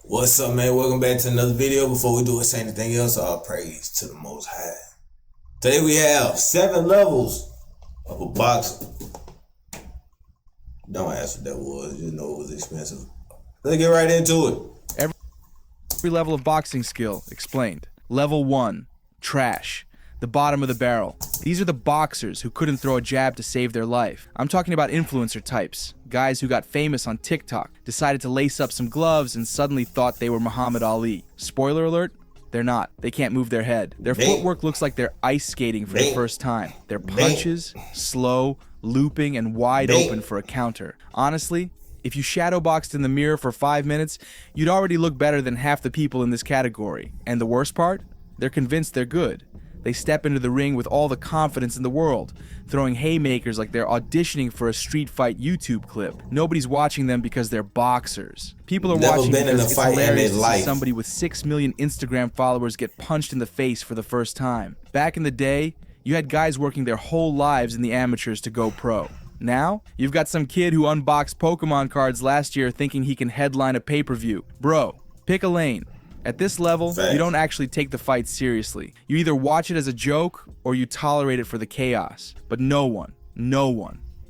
What's up, man? Welcome back to another video. Before we do say anything else, all praise to the Most High. Today we have 7 levels of a boxer. Don't ask what that was. Just know it was expensive. Let's get right into it. Every level of boxing skill explained. Level 1, trash. The bottom of the barrel. These are the boxers who couldn't throw a jab to save their life. I'm talking about influencer types. Guys who got famous on TikTok, decided to lace up some gloves and suddenly thought they were Muhammad Ali. Spoiler alert, they're not. They can't move their head. Their footwork looks like they're ice skating for the first time. Their punches, slow, looping, and wide open for a counter. Honestly, if you shadow boxed in the mirror for 5 minutes, you'd already look better than half the people in this category. And the worst part? They're convinced they're good. They step into the ring with all the confidence in the world, throwing haymakers like they're auditioning for a street fight YouTube clip. Nobody's watching them because they're boxers. People are watching because it's hilarious to see somebody with 6 million Instagram followers get punched in the face for the first time. Back in the day, you had guys working their whole lives in the amateurs to go pro. Now, you've got some kid who unboxed Pokemon cards last year thinking he can headline a pay-per-view. Bro, pick a lane. At this level, you don't actually take the fight seriously. You either watch it as a joke or you tolerate it for the chaos. But no one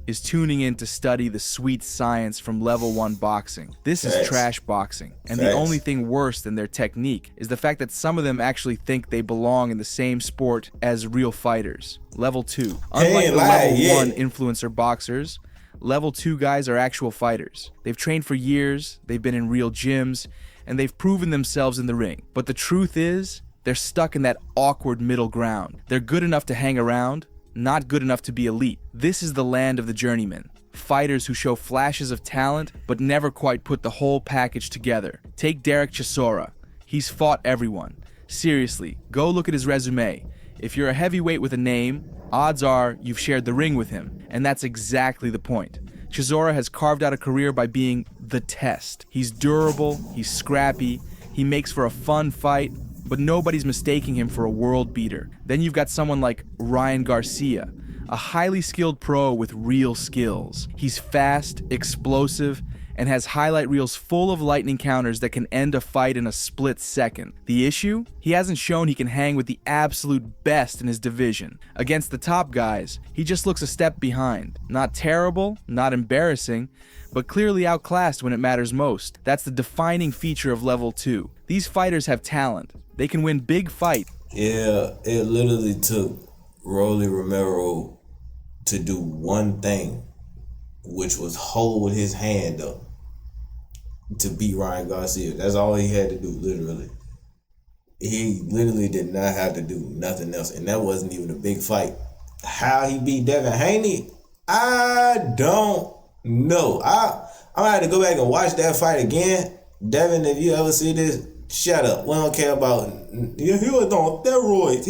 is tuning in to study the sweet science from level 1 boxing. This is trash boxing. And the only thing worse than their technique is the fact that some of them actually think they belong in the same sport as real fighters. Level 2. Unlike the level 1 influencer boxers, level 2 guys are actual fighters. They've trained for years, they've been in real gyms, and they've proven themselves in the ring. But the truth is, they're stuck in that awkward middle ground. They're good enough to hang around, not good enough to be elite. This is the land of the journeyman. Fighters who show flashes of talent, but never quite put the whole package together. Take Derek Chisora. He's fought everyone. Seriously, go look at his resume. If you're a heavyweight with a name, odds are you've shared the ring with him. And that's exactly the point. Chisora has carved out a career by being the test. He's durable, he's scrappy, he makes for a fun fight, but nobody's mistaking him for a world beater. Then you've got someone like Ryan Garcia, a highly skilled pro with real skills. He's fast, explosive, and has highlight reels full of lightning counters that can end a fight in a split second. The issue? He hasn't shown he can hang with the absolute best in his division. Against the top guys, he just looks a step behind. Not terrible, not embarrassing, but clearly outclassed when it matters most. That's the defining feature of level 2. These fighters have talent. They can win big fights. Yeah, it literally took Rolly Romero to do one thing, which was hold his hand up to beat Ryan Garcia. That's all he had to do, literally. He literally did not have to do nothing else, and that wasn't even a big fight. How he beat Devin Haney, I don't know. I'm gonna have to go back and watch that fight again. Devin, if you ever see this, shut up. We don't care about. He was on steroids.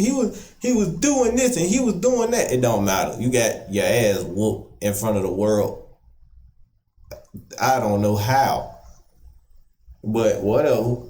He was doing this and he was doing that. It don't matter. You got your ass whooped in front of the world. I don't know how. But whatever.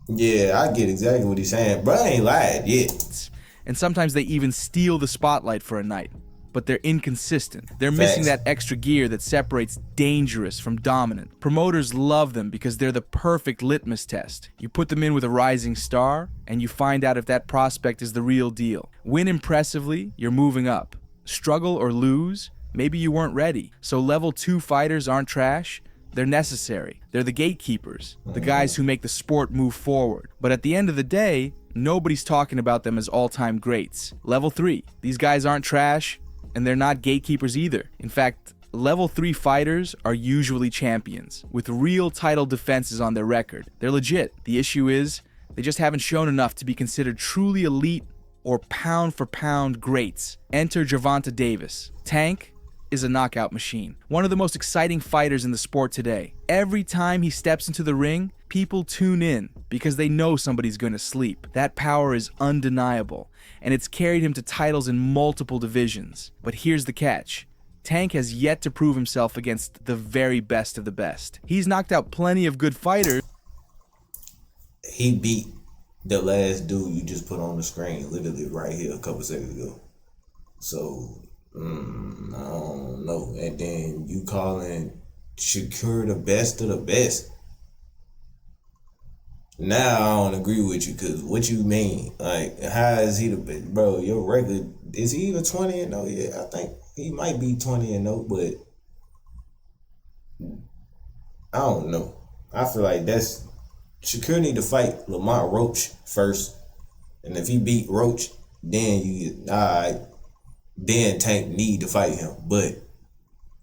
Yeah, I get exactly what he's saying. Bro, I ain't lied yet. And sometimes they even steal the spotlight for a night. But they're inconsistent. They're missing that extra gear that separates dangerous from dominant. Promoters love them because they're the perfect litmus test. You put them in with a rising star, and you find out if that prospect is the real deal. Win impressively, you're moving up. Struggle or lose, maybe you weren't ready. So level 2 fighters aren't trash. They're necessary. They're the gatekeepers, the guys who make the sport move forward. But at the end of the day, nobody's talking about them as all-time greats. Level 3, these guys aren't trash, and they're not gatekeepers either. In fact, level 3 fighters are usually champions, with real title defenses on their record. They're legit. The issue is, they just haven't shown enough to be considered truly elite or pound-for-pound greats. Enter Gervonta Davis. Tank is a knockout machine. One of the most exciting fighters in the sport today. Every time he steps into the ring, people tune in because they know somebody's gonna sleep. That power is undeniable, and it's carried him to titles in multiple divisions. But here's the catch. Tank has yet to prove himself against the very best of the best. He's knocked out plenty of good fighters. He beat the last dude you just put on the screen, literally right here a couple seconds ago. So, I don't know. And then you calling Shakur the best of the best. Now I don't agree with you, cause what you mean? Like, how is he the bro? Your record, is he even 20-0? Yeah, I think he might be 20-0, but I don't know. I feel like that's Shakur need to fight Lamont Roach first, and if he beat Roach, then then Tank need to fight him. But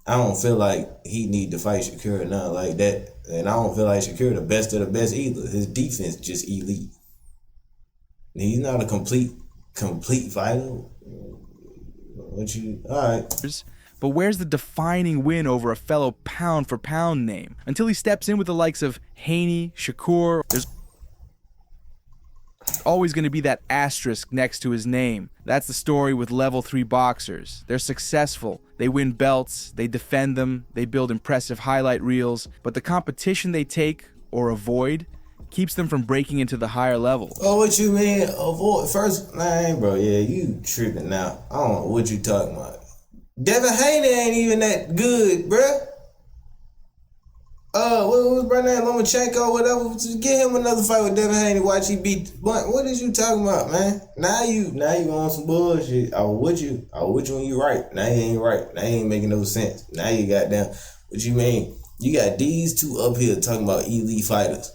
I don't feel like he need to fight Shakur or nothing like that. And I don't feel like Shakur the best of the best either. His defense just elite. He's not a complete fighter. Alright. But where's the defining win over a fellow pound-for-pound name? Until he steps in with the likes of Haney, Shakur, there's always going to be that asterisk next to his name. That's the story with level 3 boxers. They're successful. They win belts, they defend them, they build impressive highlight reels, but the competition they take or avoid keeps them from breaking into the higher levels. Oh, what you mean? Avoid? First, man, bro, yeah, you tripping now. I don't know what you talking about. Devin Haney ain't even that good, bruh. What was bro name? Lomachenko, whatever. Just get him another fight with Devin Haney. Watch he beat. What is you talking about, man? Now you on some bullshit. I was with you when you right. Now you ain't right. Now you ain't making no sense. Now you got down. What you mean? You got these two up here talking about elite fighters.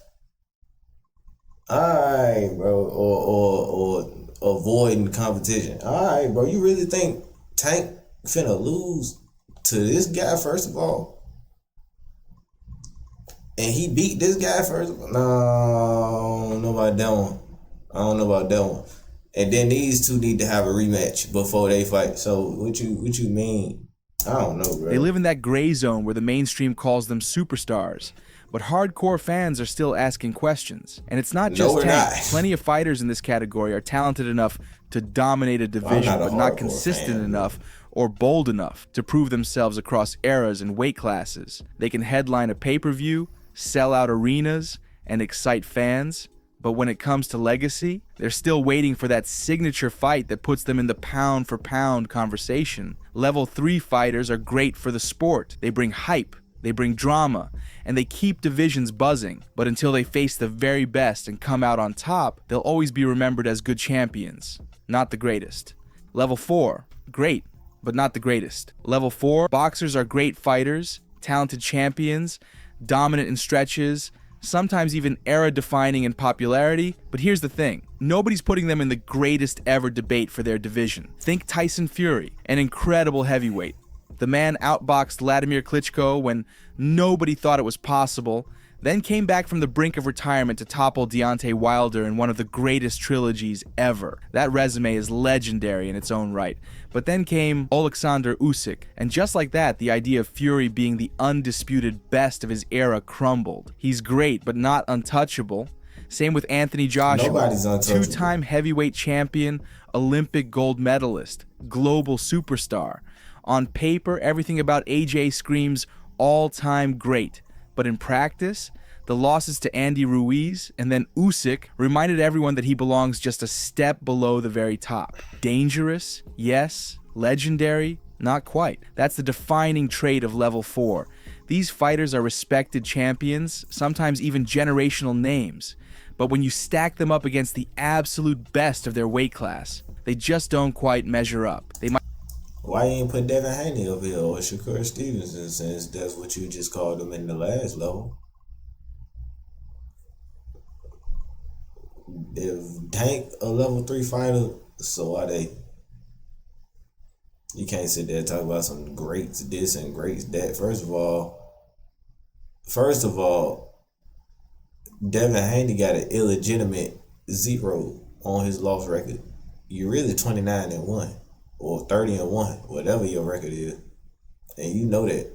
Alright, bro. Or avoiding competition. Alright, bro. You really think Tank finna lose to this guy, first of all? And he beat this guy first of all? No, I don't know about that one. And then these two need to have a rematch before they fight. So what you mean? I don't know, bro. They live in that gray zone where the mainstream calls them superstars. But hardcore fans are still asking questions. And it's not just Tank. Plenty of fighters in this category are talented enough to dominate a division, but not consistent enough or bold enough to prove themselves across eras and weight classes. They can headline a pay-per-view, sell out arenas, and excite fans. But when it comes to legacy, they're still waiting for that signature fight that puts them in the pound-for-pound conversation. Level 3 fighters are great for the sport. They bring hype, they bring drama, and they keep divisions buzzing. But until they face the very best and come out on top, they'll always be remembered as good champions, not the greatest. Level 4, great, but not the greatest. Level 4, boxers are great fighters, talented champions, dominant in stretches, sometimes even era-defining in popularity. But here's the thing, nobody's putting them in the greatest ever debate for their division. Think Tyson Fury, an incredible heavyweight. The man outboxed Vladimir Klitschko when nobody thought it was possible, then came back from the brink of retirement to topple Deontay Wilder in one of the greatest trilogies ever. That resume is legendary in its own right. But then came Alexander Usyk, and just like that, the idea of Fury being the undisputed best of his era crumbled. He's great, but not untouchable. Same with Anthony Joshua, two-time heavyweight champion, Olympic gold medalist, global superstar. On paper, everything about AJ screams all-time great. But in practice, the losses to Andy Ruiz and then Usyk reminded everyone that he belongs just a step below the very top. Dangerous, yes. Legendary, not quite. That's the defining trait of level 4. These fighters are respected champions, sometimes even generational names. But when you stack them up against the absolute best of their weight class, they just don't quite measure up. Why you ain't put Devin Haney over here or Shakur Stevenson, since that's what you just called him in the last level? If Tank a level 3 fighter, so are they. You can't sit there and talk about some greats this and greats that. First of all, Devin Haney got an illegitimate 0 on his loss record. You're really 29-1. Or 30-1, whatever your record is. And you know that.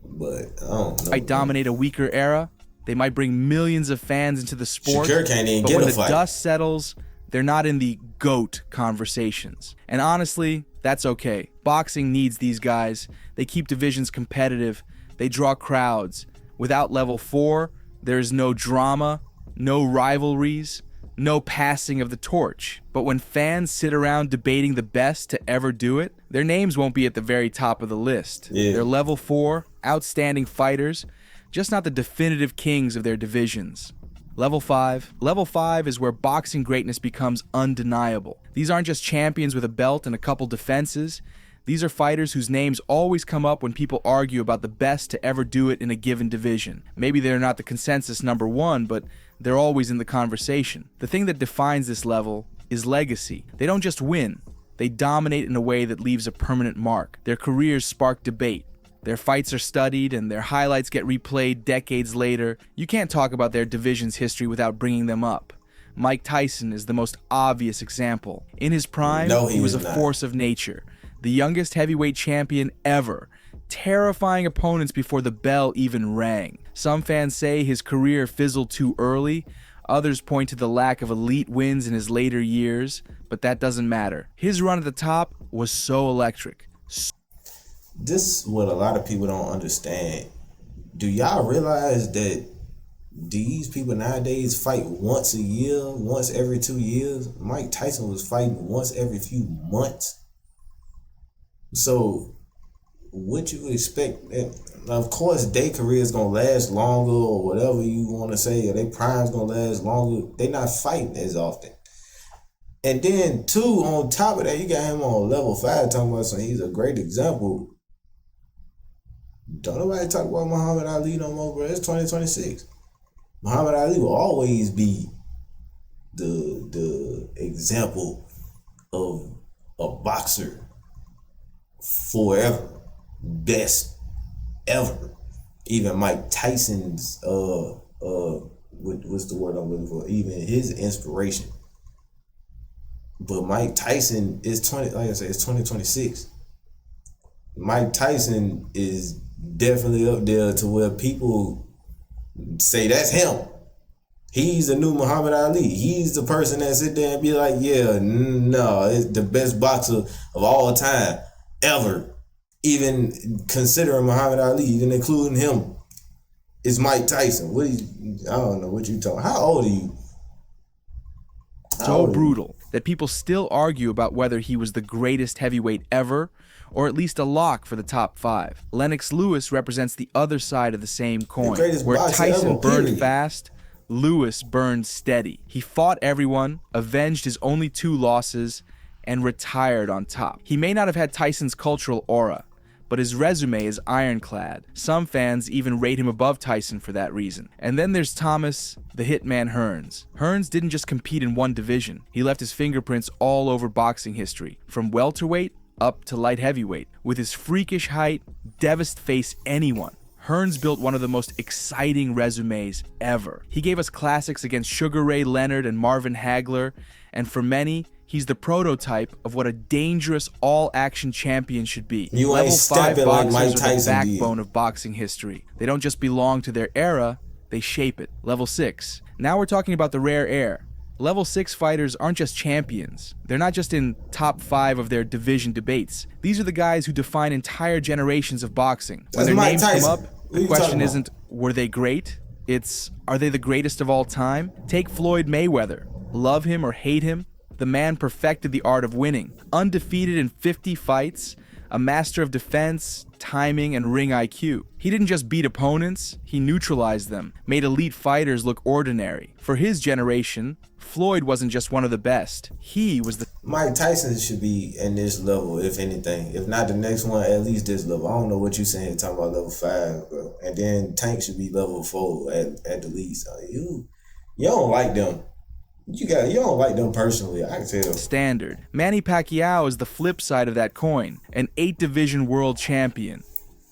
But I don't know. Might dominate a weaker era. They might bring millions of fans into the sport. Shakur can't even get a fight. But when the dust settles, they're not in the GOAT conversations. And honestly, that's okay. Boxing needs these guys. They keep divisions competitive. They draw crowds. Without level 4, there's no drama, no rivalries, no passing of the torch. But when fans sit around debating the best to ever do it, their names won't be at the very top of the list. Yeah. They're level 4, outstanding fighters, just not the definitive kings of their divisions. Level 5. Level 5 is where boxing greatness becomes undeniable. These aren't just champions with a belt and a couple defenses. These are fighters whose names always come up when people argue about the best to ever do it in a given division. Maybe they're not the consensus number 1, but they're always in the conversation. The thing that defines this level is legacy. They don't just win, they dominate in a way that leaves a permanent mark. Their careers spark debate. Their fights are studied and their highlights get replayed decades later. You can't talk about their division's history without bringing them up. Mike Tyson is the most obvious example. In his prime, he was a force of nature. The youngest heavyweight champion ever, terrifying opponents before the bell even rang. Some fans say his career fizzled too early. Others point to the lack of elite wins in his later years, but that doesn't matter. His run at the top was so electric. This is what a lot of people don't understand. Do y'all realize that these people nowadays fight once a year, once every 2 years? Mike Tyson was fighting once every few months. So what you expect? Of course, their career is gonna last longer, or whatever you want to say, or their prime's gonna last longer. They not fighting as often. And then 2, on top of that, you got him on level 5 talking about something. He's a great example. Don't nobody talk about Muhammad Ali no more, bro. It's 2026. Muhammad Ali will always be the example of a boxer forever, best ever. Even Mike Tyson's what's the word I'm looking for? Even his inspiration. But Mike Tyson is it's 2026. Mike Tyson is definitely up there to where people say that's him. He's the new Muhammad Ali. He's the person that sit there and be like, yeah, no, it's the best boxer of all time, ever. Even considering Muhammad Ali, even including him, is Mike Tyson. I don't know what you talking. How old are you? So brutal that people still argue about whether he was the greatest heavyweight ever, or at least a lock for the top 5. Lennox Lewis represents the other side of the same coin. Where Tyson burned fast, Lewis burned steady. He fought everyone, avenged his only 2 losses, and retired on top. He may not have had Tyson's cultural aura, but his resume is ironclad. Some fans even rate him above Tyson for that reason. And then there's Thomas the Hitman Hearns. Hearns didn't just compete in one division. He left his fingerprints all over boxing history, from welterweight up to light heavyweight. With his freakish height, face anyone. Hearns built one of the most exciting resumes ever. He gave us classics against Sugar Ray Leonard and Marvin Hagler, and for many, he's the prototype of what a dangerous all-action champion should be. Level 5 boxers like Mike Tyson are the backbone of boxing history. They don't just belong to their era, they shape it. Level 6. Now we're talking about the rare air. Level 6 fighters aren't just champions. They're not just in top 5 of their division debates. These are the guys who define entire generations of boxing. When their names come up, the question isn't, were they great? It's, are they the greatest of all time? Take Floyd Mayweather. Love him or hate him, the man perfected the art of winning. Undefeated in 50 fights, a master of defense, timing, and ring IQ. He didn't just beat opponents, he neutralized them, made elite fighters look ordinary. For his generation, Floyd wasn't just one of the best. He was the... Mike Tyson should be in this level, if anything. If not the next one, at least this level. I don't know what you're saying, talking about level 5, bro. And then Tank should be level 4 at the least. You don't like them. You don't like them personally, I can tell. Standard. Manny Pacquiao is the flip side of that coin, an 8-division world champion,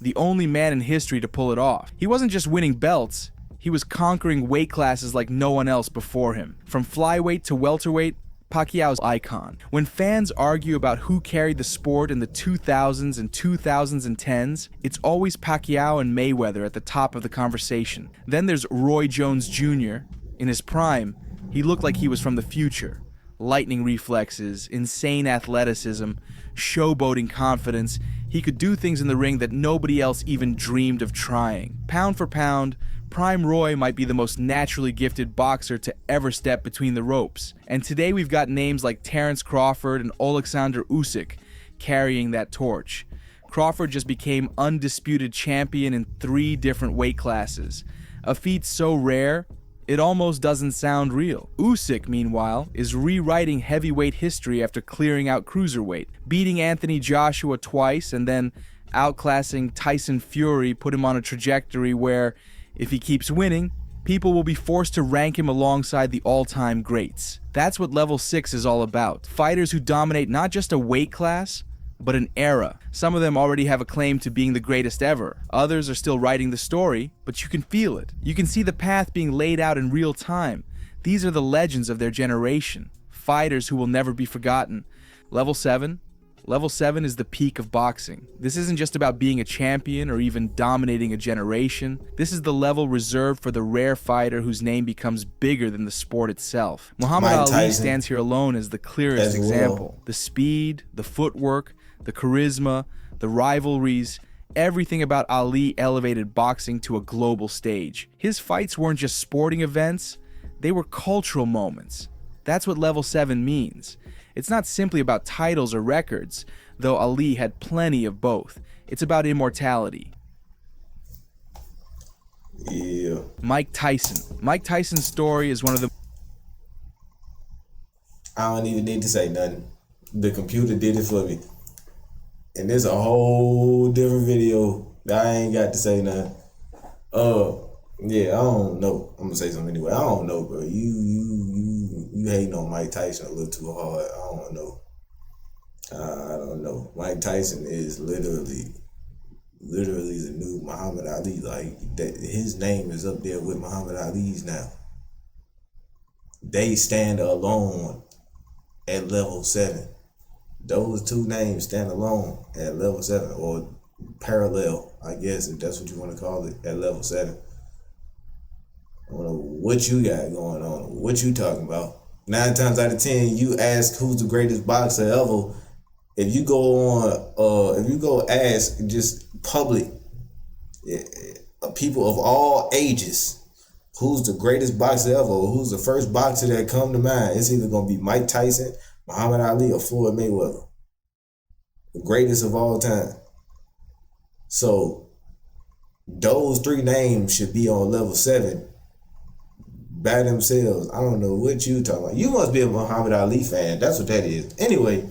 the only man in history to pull it off. He wasn't just winning belts, he was conquering weight classes like no one else before him. From flyweight to welterweight, Pacquiao's icon. When fans argue about who carried the sport in the 2000s and 2010s, it's always Pacquiao and Mayweather at the top of the conversation. Then there's Roy Jones Jr. In his prime, he looked like he was from the future. Lightning reflexes, insane athleticism, showboating confidence. He could do things in the ring that nobody else even dreamed of trying. Pound for pound, Prime Roy might be the most naturally gifted boxer to ever step between the ropes. And today we've got names like Terence Crawford and Oleksandr Usyk carrying that torch. Crawford just became undisputed champion in 3 different weight classes, a feat so rare it almost doesn't sound real. Usyk, meanwhile, is rewriting heavyweight history after clearing out cruiserweight. Beating Anthony Joshua twice and then outclassing Tyson Fury put him on a trajectory where, if he keeps winning, people will be forced to rank him alongside the all-time greats. That's what Level 6 is all about. Fighters who dominate not just a weight class, but an era. Some of them already have a claim to being the greatest ever. Others are still writing the story, but you can feel it. You can see the path being laid out in real time. These are the legends of their generation. Fighters who will never be forgotten. Level 7? Level 7 is the peak of boxing. This isn't just about being a champion or even dominating a generation. This is the level reserved for the rare fighter whose name becomes bigger than the sport itself. Muhammad Ali stands here alone as the clearest example. The speed, the footwork, the charisma, the rivalries, everything about Ali elevated boxing to a global stage. His fights weren't just sporting events, they were cultural moments. That's what Level 7 means. It's not simply about titles or records, though Ali had plenty of both. It's about immortality. Yeah. Mike Tyson. Mike Tyson's story is one of the... I don't even need to say nothing. The computer did it for me. And there's a whole different video that I ain't got to say nothing. Yeah, I don't know. I'm gonna say something anyway. I don't know, bro. You hating on Mike Tyson a little too hard. I don't know. I don't know. Mike Tyson is literally the new Muhammad Ali. Like that, his name is up there with Muhammad Ali's now. They stand alone at Level 7. Those 2 names stand alone at Level 7, or parallel, I guess, if that's what you want to call it, at Level 7. I don't know what you got going on, what you talking about. 9 times out of 10, you ask who's the greatest boxer ever. If you go ask just public people of all ages, who's the greatest boxer ever, or who's the first boxer that come to mind, it's either gonna be Mike Tyson, Muhammad Ali, or Floyd Mayweather. The greatest of all time. So those 3 names should be on Level 7 by themselves. I don't know what you talking about. You must be a Muhammad Ali fan. That's what that is. Anyway,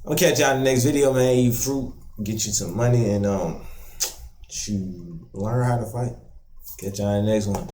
I'll catch y'all in the next video, man. Eat fruit, get you some money, and learn how to fight. Catch y'all in the next one.